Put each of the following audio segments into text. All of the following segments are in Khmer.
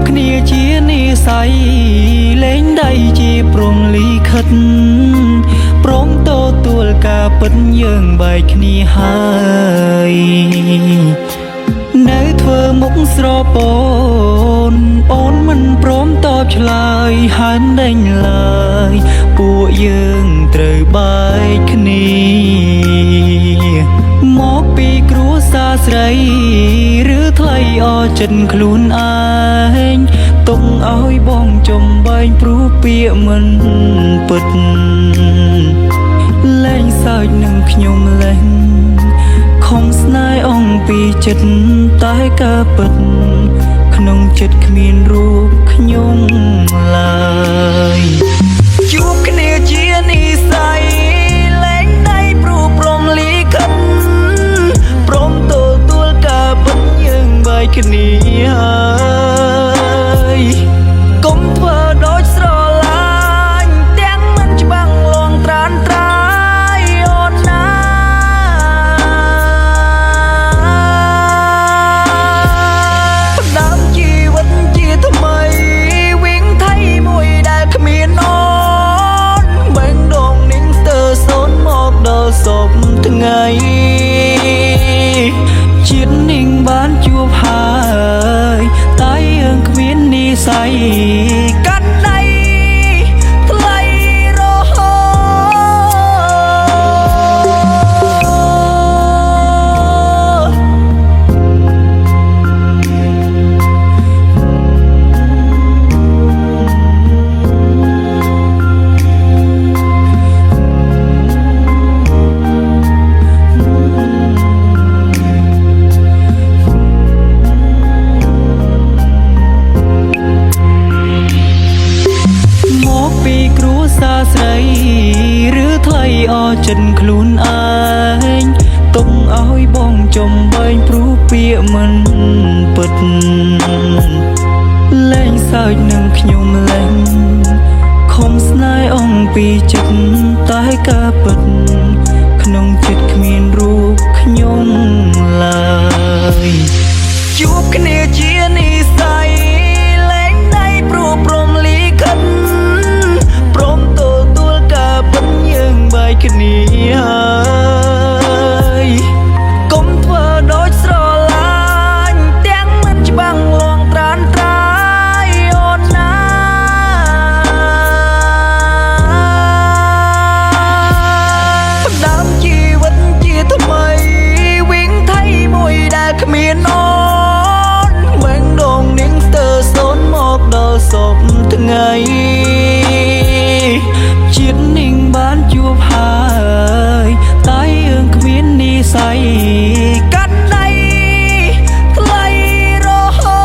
គ្នាជានិស័យលែងដៃជាព្រមលីខិតព្រមទទួលការពិតយើងបែកគ្នាហើយនៅធ្វើមុខស្រពោនអូនមិនព្រមតបឆ្លើយហានដេញឡើយពួកយើងត្រូវបែកគ្នាមកពីគ្រួសារស្រីឬថ្លៃអចិត្តខ្លួនឯងទុកឲ្យបងចំបែងព្រោះពាក្យមិនពិតលែងសើចនឹងខ្ញុំលែងខំស្នេហ៍អងពីចិត្តតែការពិតក្នុងចិត្តគ្មានរូបខ្ញុំឡើយជួបគ្នាជានិស័យលែងដៃព្រោះព្រមលីខិតព្រមទទួលការពិតយើងបែកគ្នាហើយកុំធ្វើដូចស្រឡាញ់ទាំងមិនច្បាំងលងត្រានត្រាយអូនណាផ្ដើមជីវិតជាថ្មីវិញថៃមួយដែលគ្មានអូនបេះដូងនាងស្ទើរសូន្យមកដល់សពថ្ងៃជាតិនាងបានជួបហើយតែយើងគ្មាននិស័យកាត់ដៃថ្លៃរហូស្រីឬថ្លៃអចិត្តខ្លួនឯងទុកឲ្យបងចំបែងព្រោះពាក្យមិនពិតលែងសើចនឹងខ្ញុំលែងខំស្នេហ៍អងពីចិត្តតែការពិតក្នុងចិត្តគ្មានរូបខ្ញុំឡើយជួបគ្នាជានិស័យលែងដៃព្រោះព្រមលីខិតព្រមទទួលការពិតយើងបែកគ្នាហើយកុំធ្វើដូចស្រឡាញ់ទាំងមិនច្បាំងលងត្រានត្រាយអូនណាផ្ដើមជីវិតជាថ្មីវិញថៃមួយដែលគ្មានអូនបេះដូងនាងស្ទើរសូន្យមកដល់សពថ្ងៃជាតិនាងបានជួបហើយតែយើងគ្មាននិស័យកាត់ដៃថ្លៃរហូ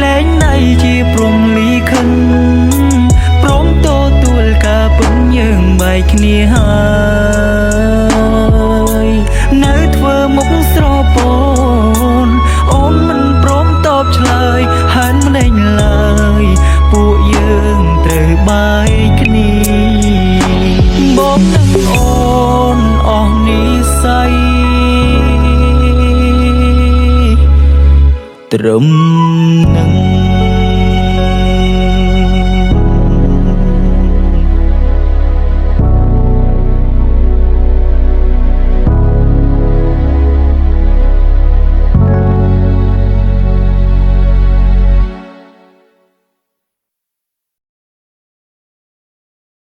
លែងដៃជាព្រំលីខិនព្រមទទួលការពិតយើងបែកគ្នាហើយនៅធ្វើមុខស្រពោនអូនមិនព្រមតបឆ្លើយហានម្លេងឡើយពួកយើងត្រូវបែកគ្នាបងនឹងអូនអស់និស័យត្រឹមនឹង